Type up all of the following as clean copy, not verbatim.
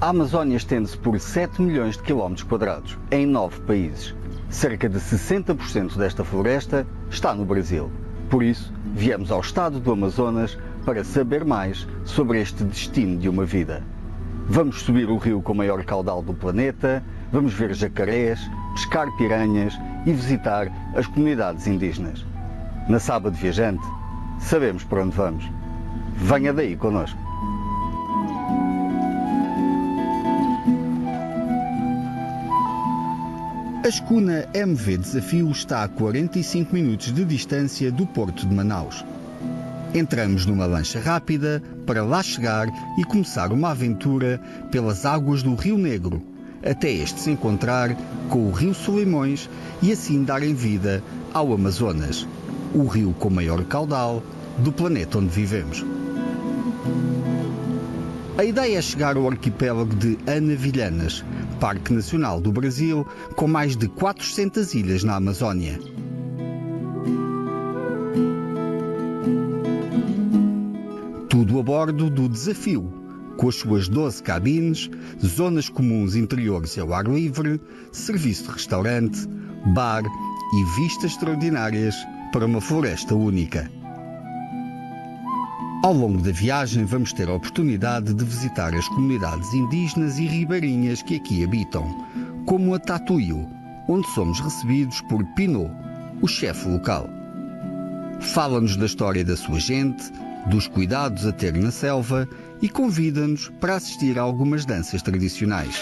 A Amazónia estende-se por 7 milhões de quilómetros quadrados, em 9 países. Cerca de 60% desta floresta está no Brasil. Por isso, viemos ao estado do Amazonas para saber mais sobre este destino de uma vida. Vamos subir o rio com o maior caudal do planeta, vamos ver jacarés, pescar piranhas e visitar as comunidades indígenas. Na Sábado Viajante, sabemos para onde vamos. Venha daí connosco. A escuna MV Desafio está a 45 minutos de distância do porto de Manaus. Entramos numa lancha rápida para lá chegar e começar uma aventura pelas águas do Rio Negro, até este se encontrar com o Rio Solimões e assim darem vida ao Amazonas, o rio com maior caudal do planeta onde vivemos. A ideia é chegar ao arquipélago de Anavilhanas, Parque Nacional do Brasil, com mais de 400 ilhas na Amazónia. Tudo a bordo do Desafio, com as suas 12 cabines, zonas comuns interiores ao ar livre, serviço de restaurante, bar e vistas extraordinárias para uma floresta única. Ao longo da viagem vamos ter a oportunidade de visitar as comunidades indígenas e ribeirinhas que aqui habitam, como a Tatuio, onde somos recebidos por Pinot, o chefe local. Fala-nos da história da sua gente, dos cuidados a ter na selva e convida-nos para assistir a algumas danças tradicionais.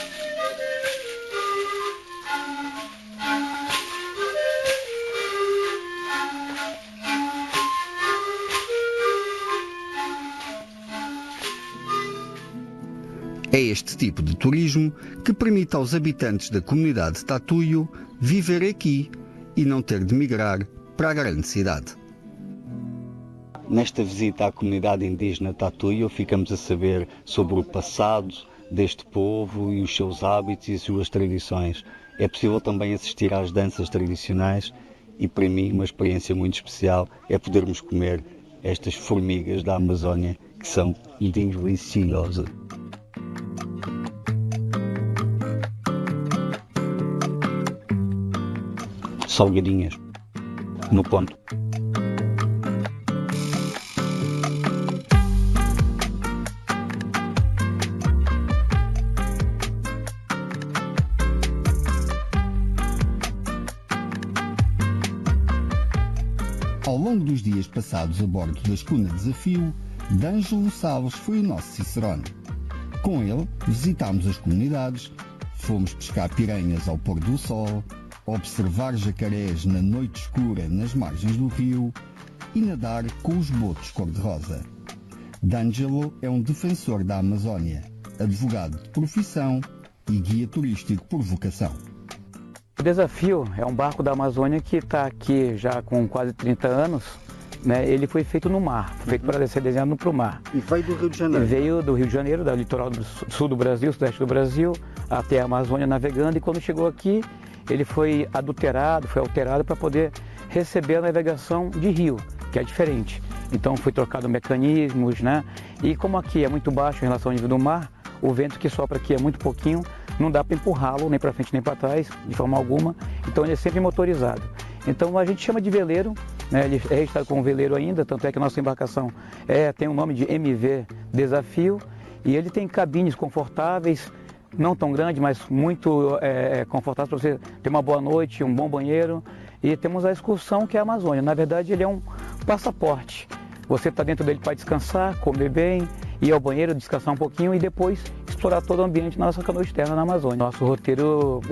É este tipo de turismo que permite aos habitantes da comunidade de Tatuio viver aqui e não ter de migrar para a grande cidade. Nesta visita à comunidade indígena Tatuio, ficamos a saber sobre o passado deste povo e os seus hábitos e as suas tradições. É possível também assistir às danças tradicionais e, para mim, uma experiência muito especial é podermos comer estas formigas da Amazónia, que são deliciosas. Salgadinhas, no ponto. Ao longo dos dias passados a bordo da escuna Desafio, D'Angelo Salles foi o nosso cicerone. Com ele, visitámos as comunidades, fomos pescar piranhas ao pôr do sol, observar jacarés na noite escura nas margens do rio e nadar com os botos cor-de-rosa. D'Angelo é um defensor da Amazónia, advogado de profissão e guia turístico por vocação. O Desafio é um barco da Amazônia que está aqui já com quase 30 anos. Né? Ele foi feito no mar, feito para ser desenhado para o mar. E veio do Rio de Janeiro? Ele veio do Rio de Janeiro, do litoral do sul do Brasil, sudeste do Brasil, até a Amazônia navegando, e quando chegou aqui, ele foi adulterado, foi alterado para poder receber a navegação de rio, que é diferente. Então foi trocado mecanismos, né? E como aqui é muito baixo em relação ao nível do mar, o vento que sopra aqui é muito pouquinho, não dá para empurrá-lo nem para frente nem para trás, de forma alguma, então ele é sempre motorizado. Então a gente chama de veleiro, né? Ele é registrado como veleiro ainda, tanto é que a nossa embarcação tem o nome de MV Desafio, e ele tem cabines confortáveis, não tão grande, mas muito confortável para você ter uma boa noite, um bom banheiro. E temos a excursão, que é a Amazônia. Na verdade, ele é um passaporte. Você está dentro dele para descansar, comer bem, ir ao banheiro, descansar um pouquinho e depois explorar todo o ambiente na nossa canoa externa na Amazônia. Nosso roteiro,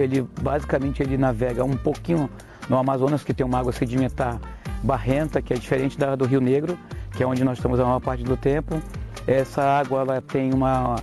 basicamente, ele navega um pouquinho no Amazonas, que tem uma água sedimentar barrenta, que é diferente do Rio Negro, que é onde nós estamos a maior parte do tempo. Essa água ela tem uma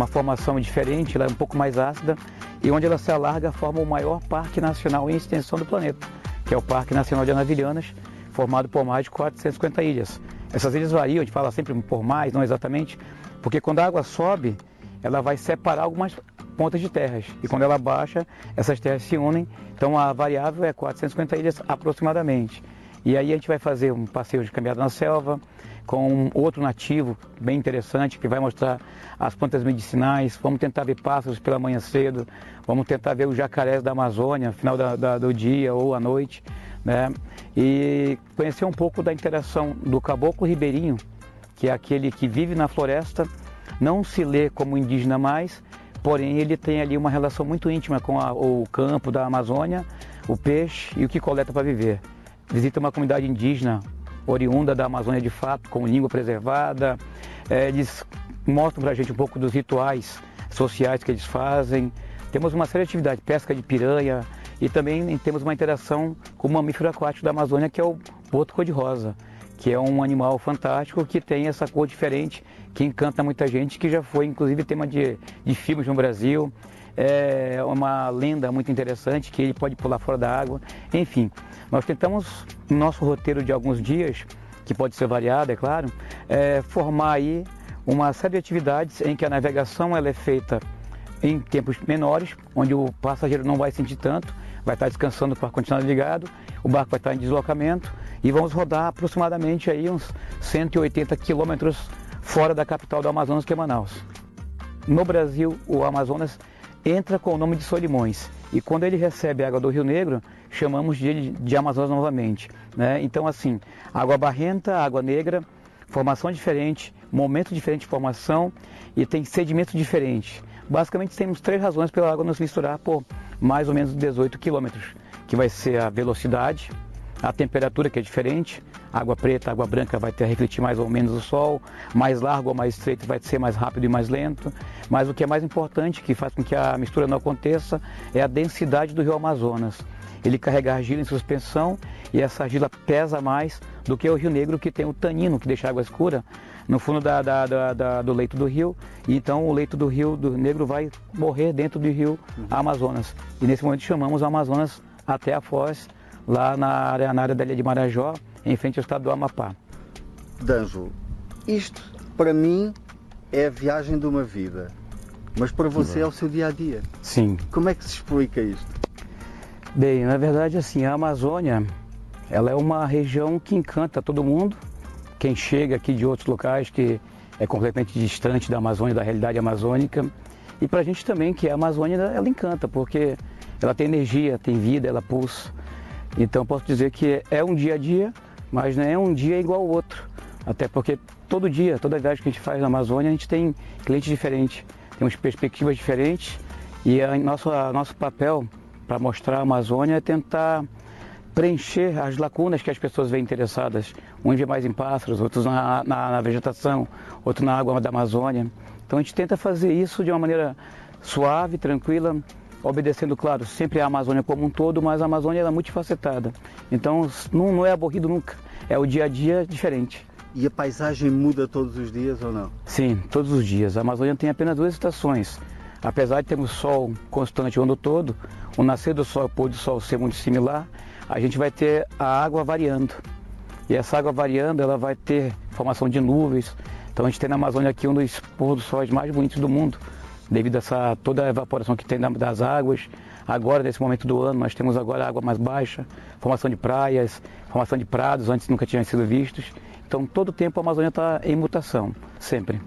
formação diferente, ela é um pouco mais ácida, e onde ela se alarga forma o maior parque nacional em extensão do planeta, que é o Parque Nacional de Anavilhanas, formado por mais de 450 ilhas. Essas ilhas variam, a gente fala sempre por mais, não exatamente, porque quando a água sobe, ela vai separar algumas pontas de terras, e quando ela baixa, essas terras se unem, então a variável é 450 ilhas aproximadamente. E aí a gente vai fazer um passeio de caminhada na selva, com outro nativo bem interessante, que vai mostrar as plantas medicinais. Vamos tentar ver pássaros pela manhã cedo, vamos tentar ver os jacarés da Amazônia, no final do dia ou à noite, né? E conhecer um pouco da interação do caboclo ribeirinho, que é aquele que vive na floresta, não se lê como indígena mais, porém ele tem ali uma relação muito íntima com o campo da Amazônia, o peixe e o que coleta para viver. Visita uma comunidade indígena oriunda da Amazônia de fato, com língua preservada. Eles mostram para a gente um pouco dos rituais sociais que eles fazem. Temos uma série de atividades, pesca de piranha, e também temos uma interação com o mamífero aquático da Amazônia, que é o boto cor-de-rosa, que é um animal fantástico que tem essa cor diferente, que encanta muita gente, que já foi inclusive tema de filmes no Brasil. É uma lenda muito interessante, que ele pode pular fora da água. Enfim, nós tentamos, no nosso roteiro de alguns dias, que pode ser variado, é claro, formar aí uma série de atividades em que a navegação ela é feita em tempos menores, onde o passageiro não vai sentir tanto, vai estar descansando com o ar-condicionado ligado, o barco vai estar em deslocamento e vamos rodar aproximadamente aí uns 180 quilômetros fora da capital do Amazonas, que é Manaus. No Brasil, o Amazonas entra com o nome de Solimões, e quando ele recebe a água do Rio Negro, chamamos de Amazonas novamente, né? Então assim, água barrenta, água negra, formação diferente, momento diferente de formação e tem sedimentos diferentes. Basicamente temos 3 razões pela água nos misturar por mais ou menos 18 quilômetros, que vai ser a velocidade, a temperatura, que é diferente. Água preta, água branca vai ter a refletir mais ou menos o sol, mais largo ou mais estreito vai ser mais rápido e mais lento. Mas o que é mais importante, que faz com que a mistura não aconteça, é a densidade do rio Amazonas. Ele carrega argila em suspensão e essa argila pesa mais do que o Rio Negro, que tem o tanino, que deixa a água escura no fundo do leito do rio. E então o leito do Rio Negro vai morrer dentro do rio Amazonas. E nesse momento chamamos o Amazonas até a foz, lá na área da ilha de Marajó, em frente ao estado do Amapá. D'Angelo, isto para mim é a viagem de uma vida, mas para você é o seu dia-a-dia. Sim. Como é que se explica isto? Bem, na verdade assim, a Amazônia, ela é uma região que encanta todo mundo. Quem chega aqui de outros locais, que é completamente distante da Amazônia, da realidade amazônica. E para a gente também, que a Amazônia, ela encanta, porque ela tem energia, tem vida, ela pulsa. Então posso dizer que é um dia a dia, mas não é um dia igual ao outro. Até porque todo dia, toda viagem que a gente faz na Amazônia, a gente tem clientes diferentes, temos perspectivas diferentes. E nosso papel para mostrar a Amazônia é tentar preencher as lacunas que as pessoas veem interessadas. Uns vê mais em pássaros, outros na vegetação, outros na água da Amazônia. Então a gente tenta fazer isso de uma maneira suave, tranquila, obedecendo, claro, sempre a Amazônia como um todo, mas a Amazônia é multifacetada. Então não é aborrido nunca, é o dia a dia diferente. E a paisagem muda todos os dias ou não? Sim, todos os dias. A Amazônia tem apenas 2 estações. Apesar de termos sol constante o ano todo, o nascer do sol e o pôr do sol ser muito similar, a gente vai ter a água variando. E essa água variando, ela vai ter formação de nuvens. Então a gente tem na Amazônia aqui um dos pôr do sol mais bonitos do mundo, devido a toda a evaporação que tem das águas. Agora, nesse momento do ano, nós temos agora a água mais baixa, formação de praias, formação de prados, antes nunca tinham sido vistos. Então todo o tempo a Amazônia está em mutação, sempre.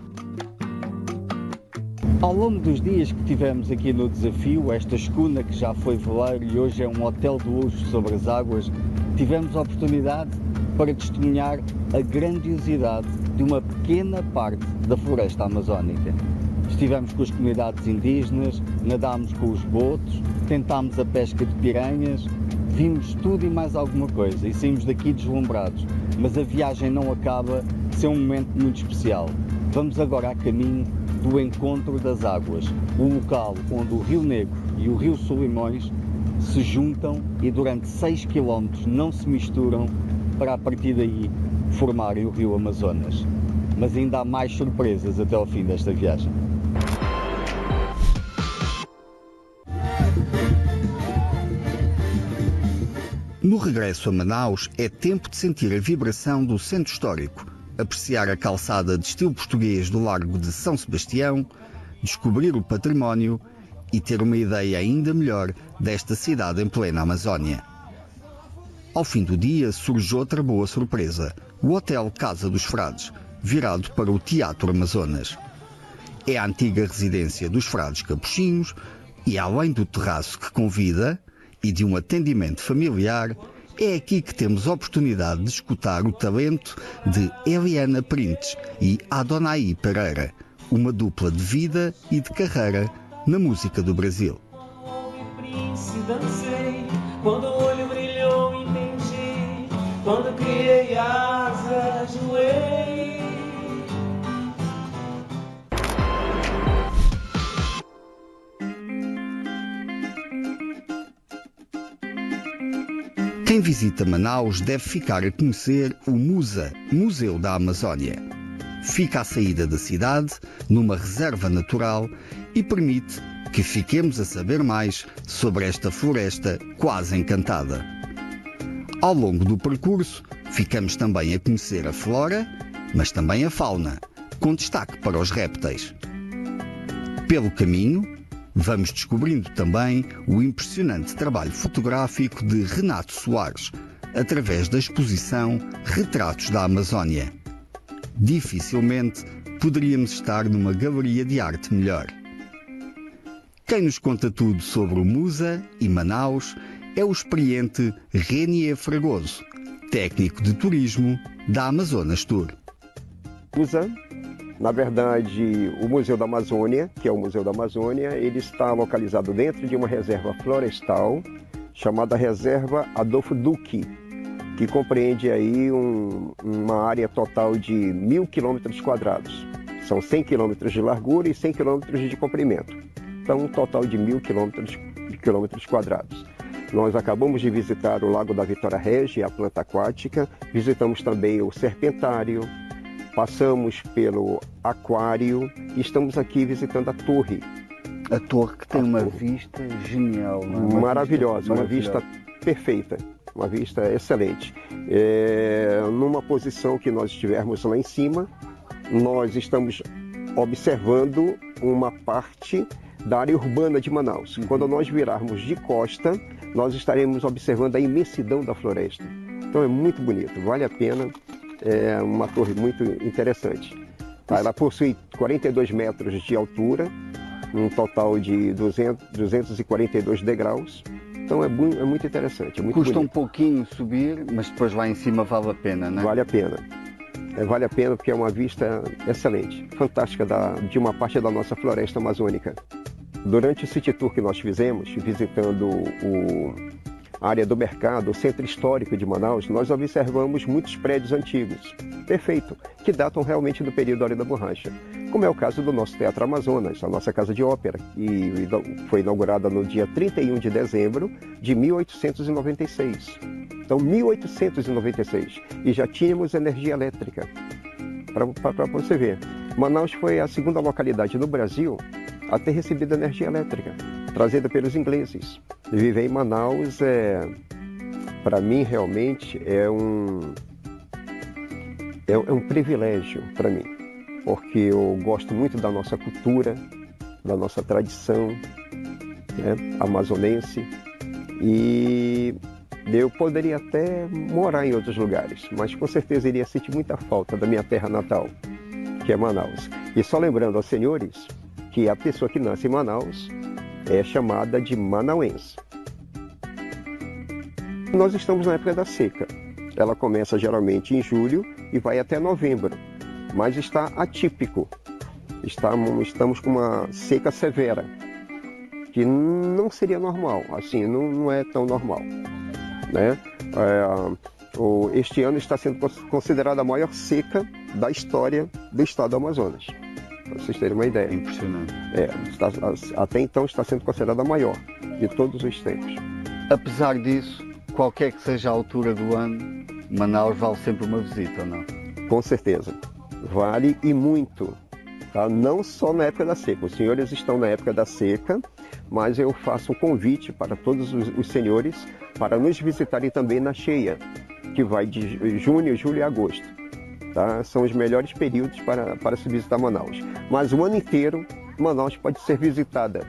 Ao longo dos dias que tivemos aqui no desafio, esta escuna que já foi veleiro e hoje é um hotel de luxo sobre as águas, tivemos a oportunidade para testemunhar a grandiosidade de uma pequena parte da floresta amazónica. Estivemos com as comunidades indígenas, nadámos com os botos, tentámos a pesca de piranhas, vimos tudo e mais alguma coisa e saímos daqui deslumbrados. Mas a viagem não acaba sem um momento muito especial. Vamos agora a caminho do Encontro das Águas, o local onde o Rio Negro e o Rio Solimões se juntam e durante 6 km não se misturam para a partir daí formarem o Rio Amazonas. Mas ainda há mais surpresas até ao fim desta viagem. No regresso a Manaus é tempo de sentir a vibração do centro histórico, apreciar a calçada de estilo português do Largo de São Sebastião, descobrir o património e ter uma ideia ainda melhor desta cidade em plena Amazónia. Ao fim do dia surge outra boa surpresa, o Hotel Casa dos Frades, virado para o Teatro Amazonas. É a antiga residência dos frades capuchinhos e, além do terraço que convida e de um atendimento familiar, é aqui que temos a oportunidade de escutar o talento de Eliana Printes e Adonai Pereira, uma dupla de vida e de carreira na música do Brasil. Quando o olho brilhou, entendi. Quando criei asas, voei. Quem visita Manaus deve ficar a conhecer o MUSA, Museu da Amazónia. Fica à saída da cidade, numa reserva natural, e permite que fiquemos a saber mais sobre esta floresta quase encantada. Ao longo do percurso, ficamos também a conhecer a flora, mas também a fauna, com destaque para os répteis. Pelo caminho, vamos descobrindo também o impressionante trabalho fotográfico de Renato Soares, através da exposição Retratos da Amazónia. Dificilmente poderíamos estar numa galeria de arte melhor. Quem nos conta tudo sobre o MUSA e Manaus é o experiente Renier Fragoso, técnico de turismo da Amazonas Tour. MUSA, na verdade, o Museu da Amazônia, que é o Museu da Amazônia, ele está localizado dentro de uma reserva florestal chamada Reserva Adolfo Duque, que compreende aí uma área total de 1.000 km². São 100 km de largura e 100 km de comprimento. Então, um total de 1.000 km². Nós acabamos de visitar o Lago da Vitória Régia, a planta aquática, visitamos também o Serpentário, passamos pelo aquário e estamos aqui visitando a torre. A torre que tem uma vista genial, não é? Maravilhosa, uma vista perfeita, uma vista excelente. Numa posição que nós estivermos lá em cima, nós estamos observando uma parte da área urbana de Manaus. Quando nós virarmos de costa, nós estaremos observando a imensidão da floresta. Então é muito bonito, vale a pena, é uma torre muito interessante. Ela possui 42 metros de altura, um total de 242 degraus. Então é muito interessante, é muito Custa bonito. um pouquinho subir, mas depois lá em cima vale a pena, não é? Vale a pena. Vale a pena porque é uma vista excelente, fantástica de uma parte da nossa floresta amazônica. Durante o City Tour que nós fizemos, visitando a área do mercado, o centro histórico de Manaus, nós observamos muitos prédios antigos, perfeito, que datam realmente do período da Hora da Borracha, como é o caso do nosso Teatro Amazonas, a nossa casa de ópera, que foi inaugurada no dia 31 de dezembro de 1896. Então, 1896, e já tínhamos energia elétrica, para você ver. Manaus foi a segunda localidade no Brasil a ter recebido energia elétrica, trazida pelos ingleses. Viver em Manaus, para mim, realmente é um privilégio para mim, porque eu gosto muito da nossa cultura, da nossa tradição, né, amazonense, e eu poderia até morar em outros lugares, mas com certeza iria sentir muita falta da minha terra natal, que é Manaus. E só lembrando aos senhores que a pessoa que nasce em Manaus é chamada de manauense. Nós estamos na época da seca. Ela começa geralmente em julho e vai até novembro, mas está atípico. Estamos com uma seca severa, que não seria normal, assim, não é tão normal, né? Este ano está sendo considerada a maior seca da história do estado do Amazonas, para vocês terem uma ideia. Impressionante. Até então está sendo considerada a maior de todos os tempos. Apesar disso, qualquer que seja a altura do ano, Manaus vale sempre uma visita, ou não? Com certeza, vale e muito, tá? Não só na época da seca, os senhores estão na época da seca, mas eu faço um convite para todos os senhores para nos visitarem também na cheia, que vai de junho, julho e agosto. Tá? São os melhores períodos para se visitar Manaus. Mas o ano inteiro, Manaus pode ser visitada.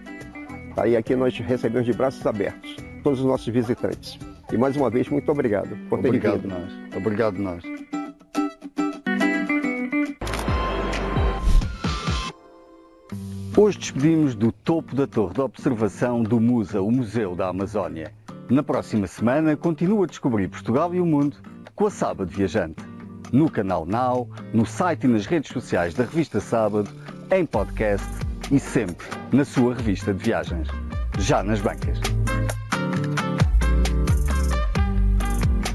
Tá? E aqui nós recebemos de braços abertos todos os nossos visitantes. E mais uma vez, muito obrigado por ter Obrigado vindo. nós. Obrigado nós. Hoje despedimos do topo da torre de observação do MUSA, o Museu da Amazónia. Na próxima semana continua a descobrir Portugal e o mundo com a Sábado Viajante. No canal Now, no site e nas redes sociais da revista Sábado, em podcast e sempre na sua revista de viagens. Já nas bancas.